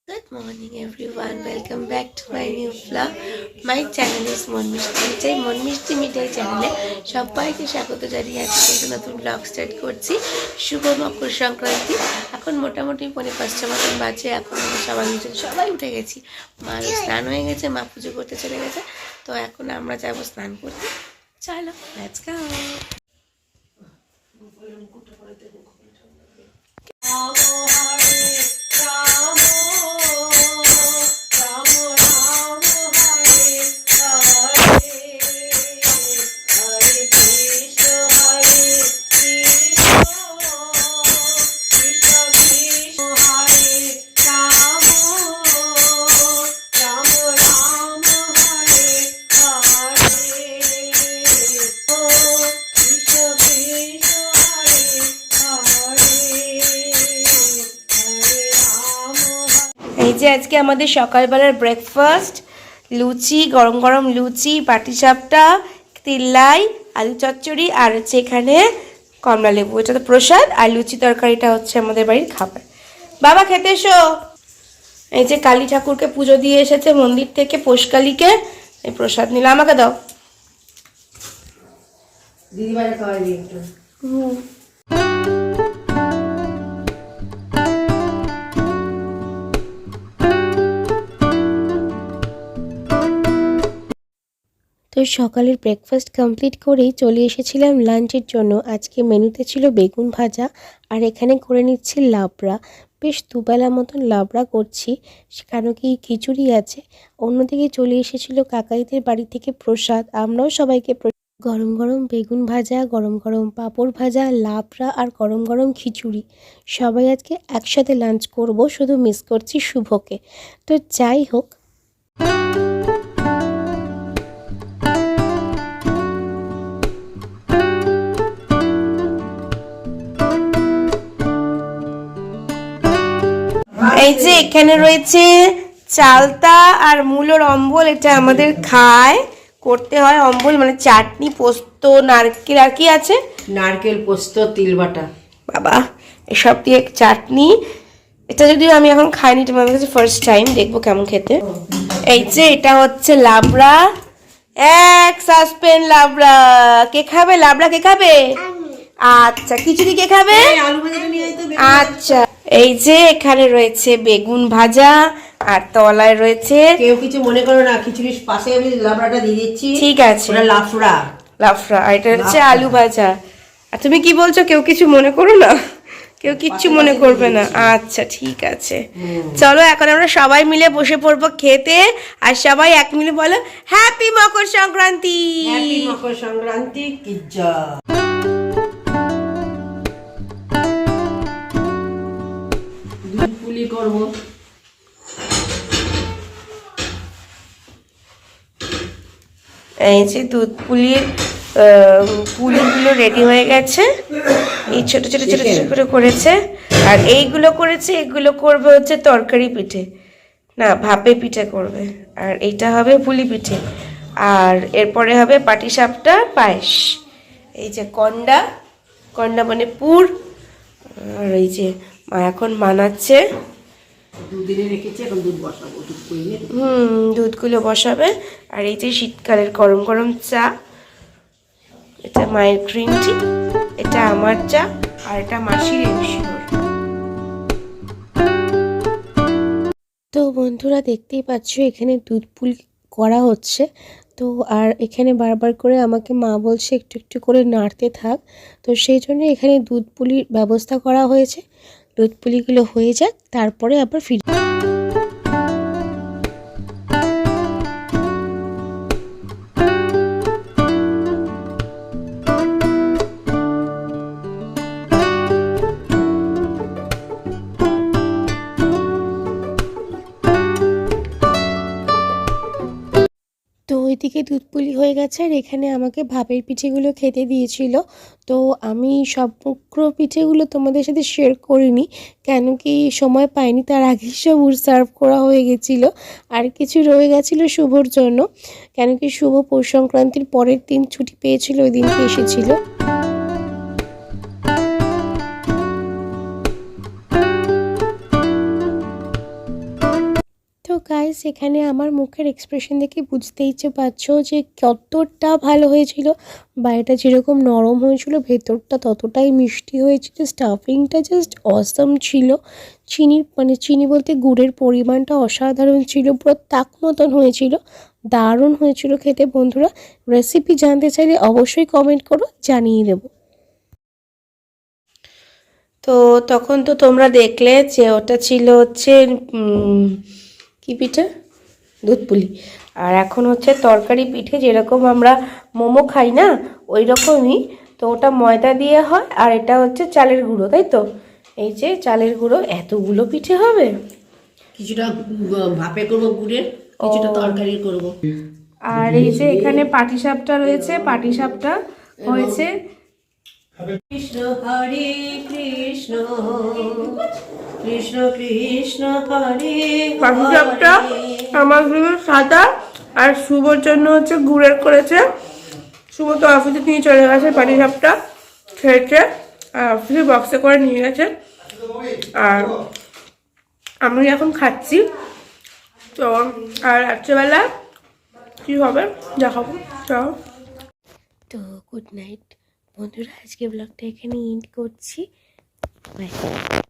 Good morning everyone, welcome back to my new vlog. My channel is মনমিষ্টি মিঠাই। মনমিষ্টি মিঠাই চ্যানেলে সবাইকে স্বাগত জানিয়ে আজকে একটা নতুন ব্লগ স্টার্ট করছি। শুভ মকর সংক্রান্তি। এখন মোটামুটি 5:30 মতন বাজে। এখন সবাই উঠে গেছি। মারও স্নান হয়ে গেছে, মা পুজো করতে চলে গেছে। তো এখন আমরা যাবো স্নান করতে। চলো লেটস গো। এই যে আজকে আমাদের সকালবেলার ব্রেকফাস্ট, লুচি, গরম গরম লুচি, পাটিসাপটা, তিল্লাই, আলু চচ্চড়ি আর হচ্ছে এখানে কমলা লেবু। এটা তো প্রসাদ, আর লুচি তরকারিটা হচ্ছে আমাদের বাড়ির খাবার। বাবা খেতে এসো। এই যে কালী ঠাকুরকে পুজো দিয়ে এসেছে মন্দির থেকে, পোষকালীকে। এই প্রসাদ নিলাম, আমাকে দাও। দিদিভাইয়ের খাওয়াবি একটু। তো সকালের ব্রেকফাস্ট কমপ্লিট করেই চলে এসেছিলাম লাঞ্চের জন্য। আজকে মেনুতে ছিল বেগুন ভাজা, আর এখানে করে নিচ্ছি লাবড়া। বেশ দুবেলা মতন লাবড়া করছি, কারণ কি খিচুড়ি আছে। অন্যদিকে চলে এসেছিল কাকাইদের বাড়ি থেকে প্রসাদ। আমরাও সবাইকে গরম গরম বেগুন ভাজা, গরম গরম পাঁপড় ভাজা, লাবড়া আর গরম গরম খিচুড়ি। সবাই আজকে একসাথে লাঞ্চ করব, শুধু মিস করছি শুভকে। তো যাই হোক, এই যে এখানে রয়েছে চালতা আর মূলোর অম্বল। এটা আমাদের খায় করতে হয় অম্বল, মানে চাটনি, পোস্ত, নারকেল, আর কি আছে, নারকেল, পোস্ত, তিল বাটা। বাবা এসব দিয়ে চাটনি। এটা যদিও আমি এখন খাইনি, এটা আমার কাছে ফার্স্ট টাইম, দেখবো কেমন খেতে। এই যে এটা হচ্ছে লাবড়া, এক সাসপেন লাবড়া। কে খাবে লাবড়া? কে খাবে? আচ্ছা, খিচুড়ি কে খাবে? আচ্ছা, এই যে এখানে রয়েছে বেগুন ভাজা, আর তলায় রয়েছে, কেউ কিছু মনে করো না, খিচুড়ির পাশে আমি লাবড়াটা দিয়ে দিচ্ছি। ঠিক আছে, ওটা লাফড়া। লাফড়া। আর এটা হচ্ছে আলু ভাজা। আর তুমি কি বলছো? কেউ কিছু মনে করো না, কেউ কিচ্ছু মনে করবে না। আচ্ছা ঠিক আছে, চলো এখন আমরা সবাই মিলে বসে পড়বো খেতে। আর সবাই এক মিলে বলো হ্যাপি মকর সংক্রান্তি। হ্যাপি মকর সংক্রান্তি কি জয়। দুধ পুলি করব। এই যে দুধ পুলির পুলিগুলো রেডি হয়ে গেছে। এই ছোট ছোট ছোট ছোট করে করেছে। আর এইগুলো করেছে, এগুলো করবে হচ্ছে তরকারি পিঠে, না ভাপে পিঠে করবে। আর এইটা হবে পুলি পিঠে। আর এরপরে হবে পাটিসাপটা, পায়েস। এই যে কন্ডা, কন্ডা মানে পুর। আর এই যে মা এখন বানাচ্ছে, দুদিনে রেখেছি, এখন দুধ বসাবো। দুধগুলো বসাবে। আর এই যে শীতকালের গরম গরম চা, এটা মায়ের গ্রিন টি, এটা আমার চা, আর এটা মাসির এনশিওর। তো বন্ধুরা দেখতেই পাচ্ছ এখানে দুধ পুলি করা হচ্ছে। তো আর এখানে বারবার করে আমাকে মা বলছে একটু একটু করে নাড়তে থাক। তো সেই জন্য এখানে দুধ পুলির ব্যবস্থা করা হয়েছে। দুধ পুলিগুলো হয়ে যাক, তারপরে আবার ফিরে। তো ওইদিকে দুধ পুলি হয়ে গেছে, আর এখানে আমাকে ভাপের পিঠেগুলো খেতে দিয়েছিল। তো আমি সমগ্র পিঠেগুলো তোমাদের সাথে শেয়ার করিনি, কেন কি সময় পাইনি। তার আগেই সব সার্ভ করা হয়ে গেছিলো। আর কিছু রয়ে গেছিলো শুভর জন্য, কেন কি শুভ পৌষ সংক্রান্তির পরের দিন ছুটি পেয়েছিল, ওই দিনকে এসেছিলো। গাইস এখানে আমার মুখের এক্সপ্রেশন দেখে বুঝতেই পারছো যে কতটা ভালো হয়েছিল। বাইরেটা যেরকম নরম হয়েছিল ভেতরটা ততটাই মিষ্টি হয়েছিল। স্টাফিংটা জাস্ট অসম ছিল। চিনি বলতে গুড়ের পরিমাণটা অসাধারণ ছিল, পুরো তাক মতন হয়েছিল, দারুণ হয়েছিল খেতে। বন্ধুরা রেসিপি জানতে চাইলে অবশ্যই কমেন্ট করো, জানিয়ে দেবো। তো তখন তো তোমরা দেখলে যে ওটা ছিল হচ্ছে কি পিঠে, দুধ পুলি। আর এখন হচ্ছে তরকারি পিঠে, যেরকম আমরা মোমো খাই না ওই রকমই। তো ওটা ময়দা দিয়ে হয় আর এটা হচ্ছে চালের গুঁড়ো, তাই তো? এই যে চালের গুঁড়ো, এতগুলো পিঠে হবে। কিছুটা ভাপে করবো গুড়ের, কিছুটা তরকারি করব। আর এই যে এখানে পাটিসাপটা রয়েছে, পাটিসাপটা হয়েছে। কৃষ্ণ হরে কৃষ্ণ কৃষ্ণ কৃষ্ণ হরে পাটিসাপটা আমার জন্য সাদা আর শুভর জন্য হচ্ছে গুড়ের করেছে। শুভ তো অফিসে নিয়ে চলে গেছে, পাটিসাপটা খেয়েছে আর অফিসে বক্সে করে নিয়ে গেছে। আর আমি এখন খাচ্ছি। তো আর রাত্রেবেলা কি হবে দেখাবো। তো গুড নাইট বন্ধুরা, আজকে ব্লগটা এখানে এন্ড করছি। বাই।